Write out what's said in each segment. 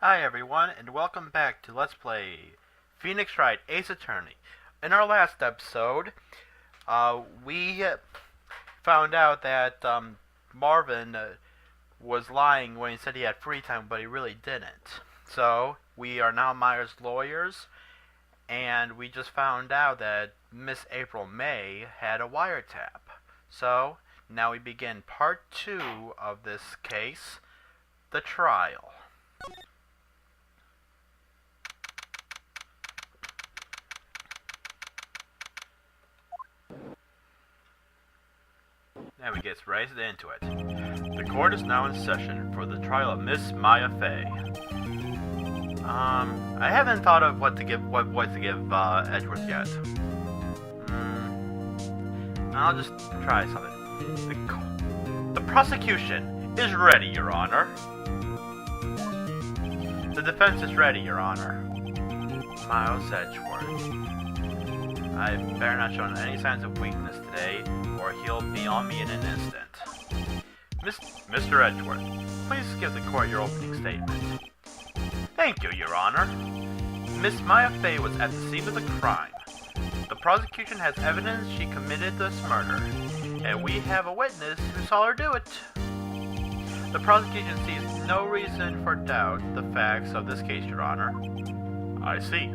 Hi everyone, and welcome back to Let's Play Phoenix Wright Ace Attorney. In our last episode, we found out that Marvin was lying when he said he had free time, but he really didn't. So, we are now Myers lawyers, and we just found out that Miss April May had a wiretap. So, now we begin part 2 of this case, the trial. And we get right into it. The court is now in session for the trial of Miss Maya Fey. I haven't thought of what to give Edgeworth yet. I'll just try something. The prosecution is ready, Your Honor. The defense is ready, Your Honor. Miles Edgeworth. I've better not show any signs of weakness today, or he'll be on me in an instant. Mr. Edgeworth, please give the court your opening statement. Thank you, Your Honor. Miss Maya Fey was at the scene of the crime. The prosecution has evidence she committed this murder, and we have a witness who saw her do it. The prosecution sees no reason for doubt the facts of this case, Your Honor. I see.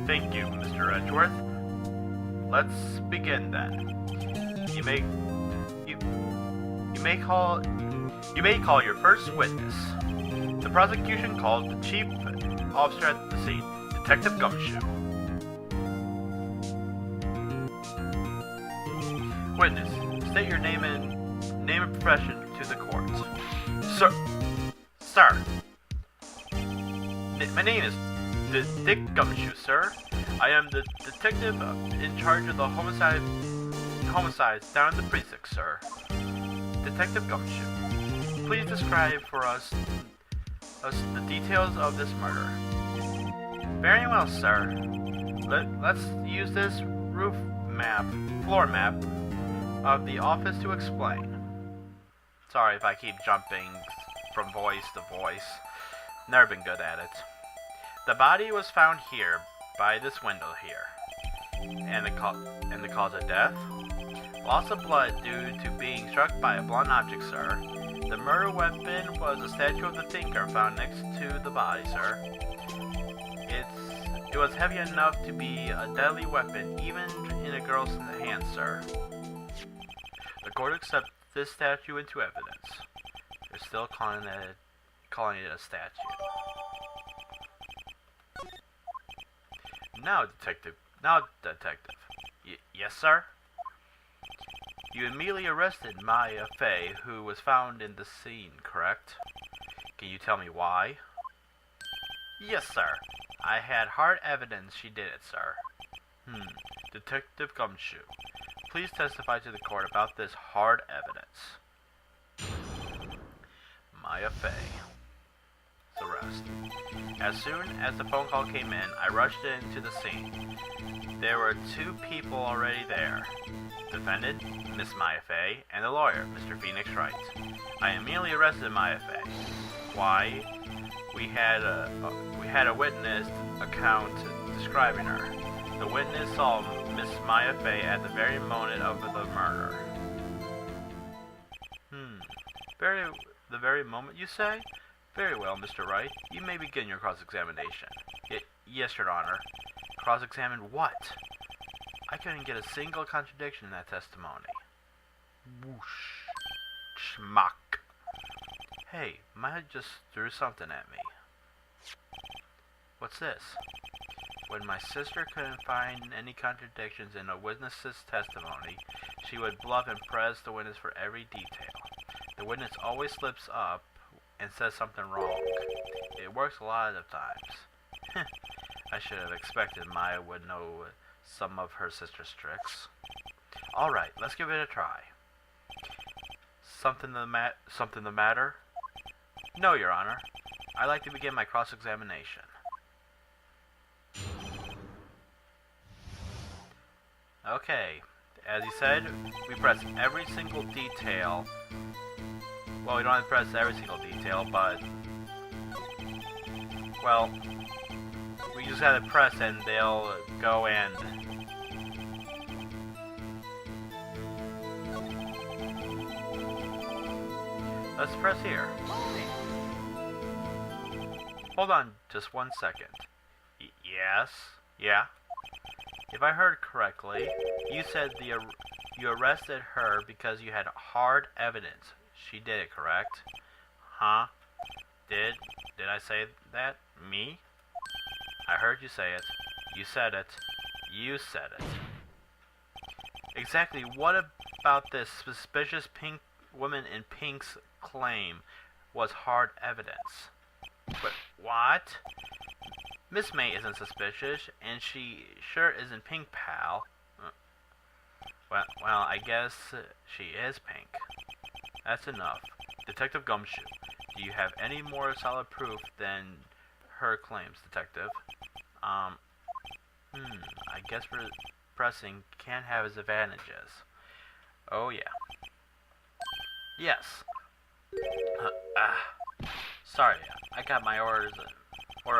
Thank you, Mr. Edgeworth. Let's begin then. You may call your first witness. The prosecution calls the chief officer at the scene, Detective Gumshoe. Witness, state your name and profession to the court. Sir. My name is Dick Gumshoe, sir. I am the detective in charge of the homicides down in the precinct, sir. Detective Gumshoe, please describe for us the details of this murder. Very well, sir. Let's use this floor map of the office to explain. Sorry if I keep jumping from voice to voice. Never been good at it. The body was found here, by this window here. And the cause of death? Loss of blood due to being struck by a blunt object, sir. The murder weapon was a statue of the thinker found next to the body, sir. It was heavy enough to be a deadly weapon, even in a girl's hand, sir. The court accepts this statue into evidence. They're still calling it a statue. Now, detective. Yes, sir? You immediately arrested Maya Fey, who was found in the scene, correct? Can you tell me why? Yes, sir. I had hard evidence she did it, sir. Detective Gumshoe, please testify to the court about this hard evidence. Maya Fey. Arrest. As soon as the phone call came in, I rushed into the scene. There were two people already there. Defendant, Miss Maya Fey, and the lawyer, Mr. Phoenix Wright. I immediately arrested Maya Fey. Why? We had a witness account describing her. The witness saw Miss Maya Fey at the very moment of the murder. The very moment, you say? Very well, Mr. Wright. You may begin your cross-examination. Yes, Your Honor. Cross-examine what? I couldn't get a single contradiction in that testimony. Whoosh. Schmuck. Hey, Maya just threw something at me. What's this? When my sister couldn't find any contradictions in a witness's testimony, she would bluff and press the witness for every detail. The witness always slips up and says something wrong. It works a lot of times. I should have expected Maya would know some of her sister's tricks. Alright, let's give it a try. Something the matter? No, Your Honor. I'd like to begin my cross-examination. Okay, as you said, we press every single detail. Well, we don't have to press every single detail, but Well, we just gotta press and they'll go in. Let's press here. Hold on just 1 second. Yes? Yeah? If I heard correctly, you said you arrested her because you had hard evidence. She did it, correct? Huh? Did I say that? Me? I heard you say it. You said it. You said it. Exactly what about this suspicious pink woman in pink's claim was hard evidence? But what? Miss May isn't suspicious, and she sure isn't pink, pal. Well, I guess she is pink. That's enough. Detective Gumshoe, do you have any more solid proof than her claims, Detective? I guess pressing can have its advantages. Oh, yeah. Yes. Sorry, I got my order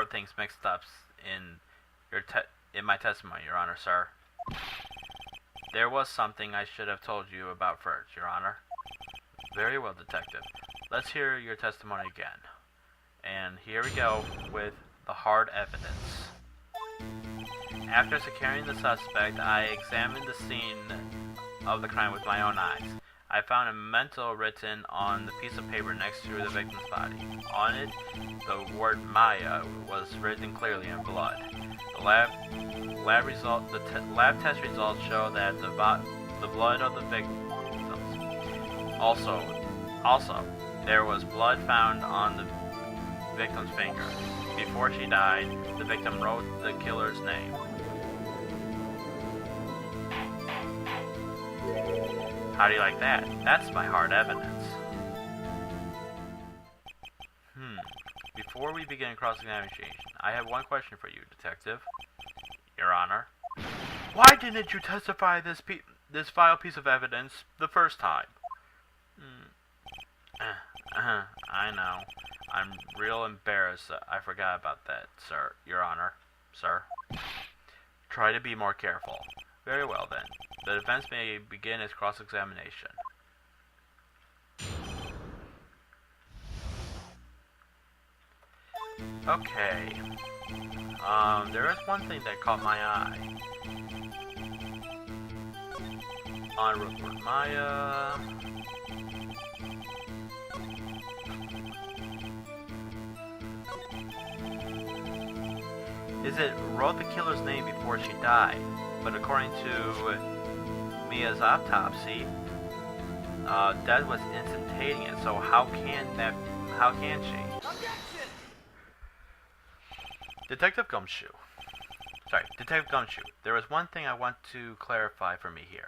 of things mixed up in my testimony, Your Honor, sir. There was something I should have told you about first, Your Honor. Very well, Detective. Let's hear your testimony again. And here we go with the hard evidence. After securing the suspect, I examined the scene of the crime with my own eyes. I found a memento written on the piece of paper next to the victim's body. On it, the word Maya was written clearly in blood. The lab test results show that the blood of the victims. Also, there was blood found on the victim's finger. Before she died, the victim wrote the killer's name. How do you like that? That's my hard evidence. Before we begin cross-examination, I have one question for you, Detective. Your Honor. Why didn't you testify this vile piece of evidence the first time? I know. I'm real embarrassed. I forgot about that, sir. Your Honor. Sir. Try to be more careful. Very well, then. The defense may begin its cross-examination. Okay. There is one thing that caught my eye. On report Maya. Is it wrote the killer's name before she died? But according to Mia's autopsy, death was instantaneous. So how can she? Detective Gumshoe. There is one thing I want to clarify for me here.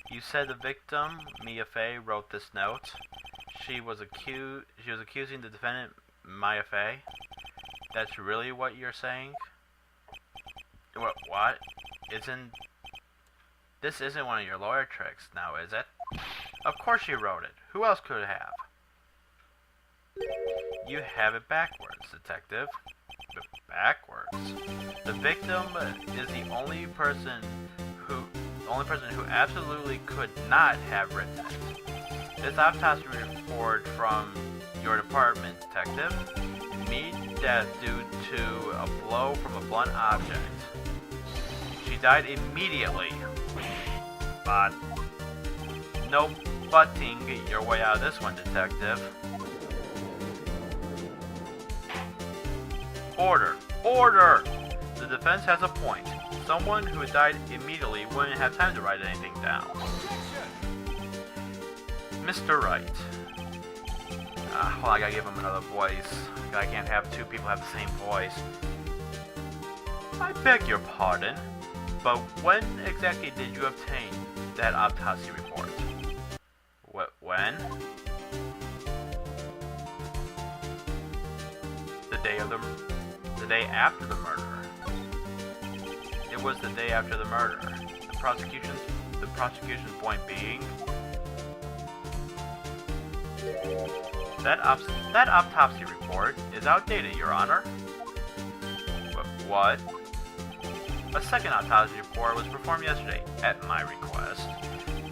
You said the victim, Mia Fey, wrote this note. She was accusing the defendant, Maya Fey. That's really what you're saying? What? This isn't one of your lawyer tricks now, is it? Of course she wrote it. Who else could have? You have it backwards, Detective. Backwards. The victim is the only person who absolutely could not have written it. This autopsy report from your department, Detective, meet death due to a blow from a blunt object. She died immediately. But no butting your way out of this one, Detective. Order! The defense has a point. Someone who died immediately wouldn't have time to write anything down. Mr. Wright. Well, I gotta give him another voice. I can't have two people have the same voice. I beg your pardon, but when exactly did you obtain that autopsy report? When? The day after the murder. It was the day after the murder. The prosecution's point being that autopsy report is outdated, Your Honor. What? A second autopsy report was performed yesterday, at my request.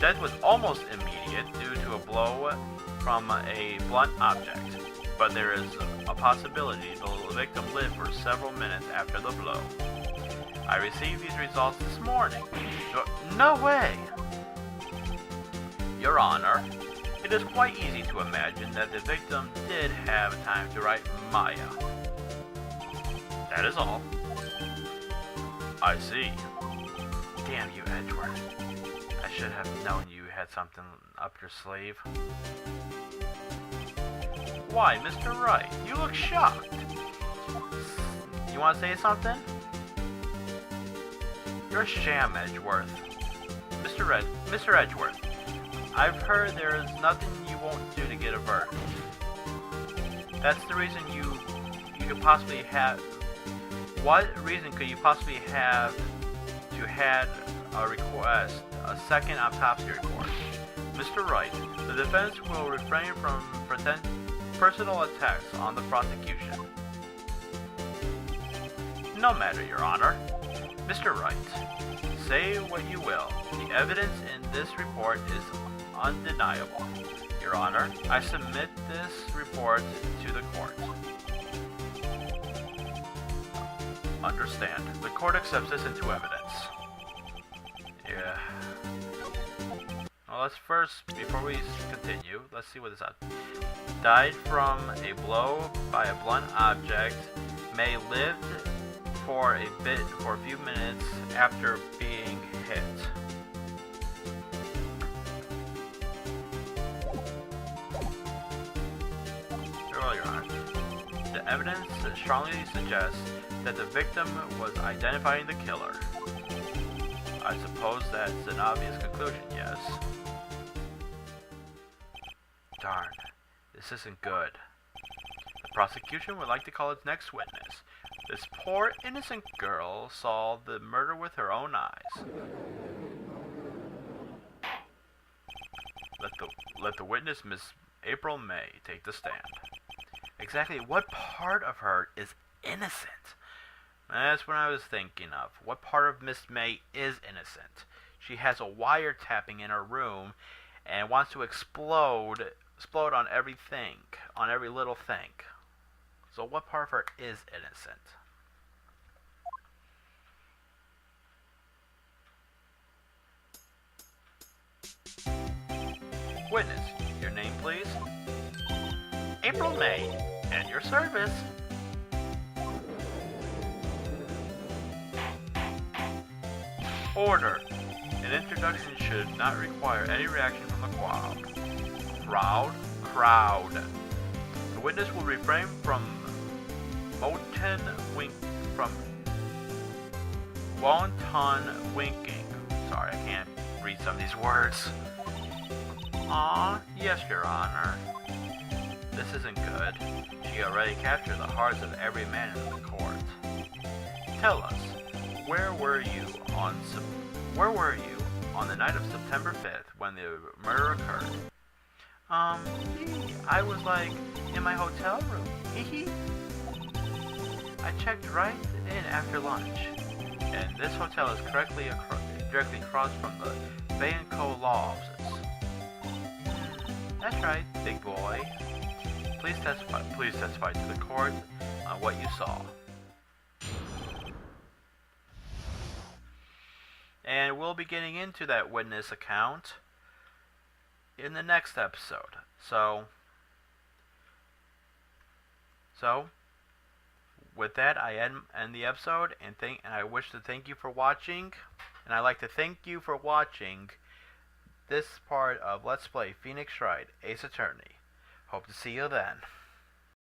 Death was almost immediate due to a blow from a blunt object, but there is a possibility the victim lived for several minutes after the blow. I received these results this morning. No way! Your Honor, it is quite easy to imagine that the victim did have time to write Maya. That is all. I see. Damn you, Edward. I should have known you had something up your sleeve. Why, Mr. Wright, you look shocked. You want to say something? You're a sham, Edgeworth. Mr. Edgeworth, I've heard there is nothing you won't do to get a verdict. That's the reason you could possibly have. What reason could you possibly have to had a request a second autopsy report? Mr. Wright, the defense will refrain from personal attacks on the prosecution. No matter, Your Honor. Mr. Wright, say what you will. The evidence in this report is undeniable. Your Honor, I submit this report to the court. Understand. The court accepts this into evidence. Yeah. Well, let's first, before we continue, let's see what this is. Died from a blow by a blunt object. May lived for a few minutes after being hit. Your Honor, the evidence strongly suggests that the victim was identifying the killer. I suppose that's an obvious conclusion, yes? Darn, this isn't good. The prosecution would like to call its next witness. This poor innocent girl saw the murder with her own eyes. Let the witness, Miss April May, take the stand. Exactly what part of her is innocent? That's what I was thinking of. What part of Miss May is innocent? She has a wiretapping in her room and wants to explode on everything, on every little thing. So what part of her is innocent? Witness, your name please? April May, at your service. Order. An introduction should not require any reaction from the crowd. Crowd. The witness will refrain from wanton winking. Sorry, I can't read some of these words. Yes, Your Honor. This isn't good. She already captured the hearts of every man in the court. Tell us, where were you on the night of September 5th when the murder occurred? I was in my hotel room. I checked right in after lunch, and this hotel is directly across from the Bay & Co. law offices. That's right, big boy. Please testify to the court on what you saw. And we'll be getting into that witness account in the next episode. So with that, I end the episode, and I wish to thank you for watching. And I'd like to thank you for watching this part of Let's Play Phoenix Wright Ace Attorney. Hope to see you then.